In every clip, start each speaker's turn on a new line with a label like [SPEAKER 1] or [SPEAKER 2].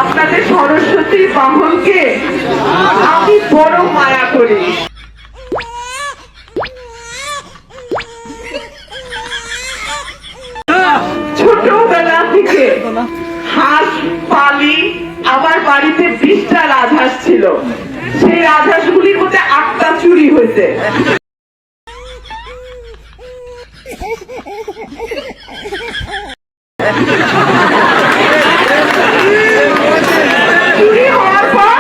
[SPEAKER 1] আপনাদের সরস্বতী বাহনকে আমি বড় মায়া করি। ছোটবেলা থেকে হাঁস পালি। আমার বাড়িতে 20টা রাজহাঁস ছিল। সেই রাজহাঁসগুলির মধ্যে 8টা চুরি হয়েছে। চুরি হওয়ার পর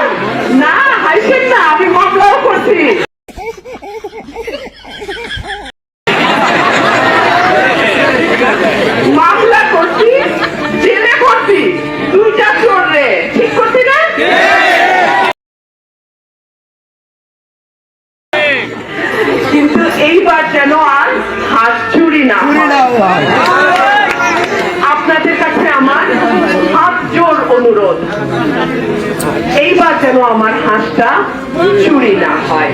[SPEAKER 1] না হাসেন না, আমি মামলাও করছি। মামলা করছি, জেলে করছি। 2টা চোর রে, ঠিক করছি না? কিন্তু এইবার যেন আর হাঁস চুরি না হয়। আপনাদের কাছে আমার হাত জোর অনুরোধ, এইবার যেন আমার হাঁসটা চুরি না হয়।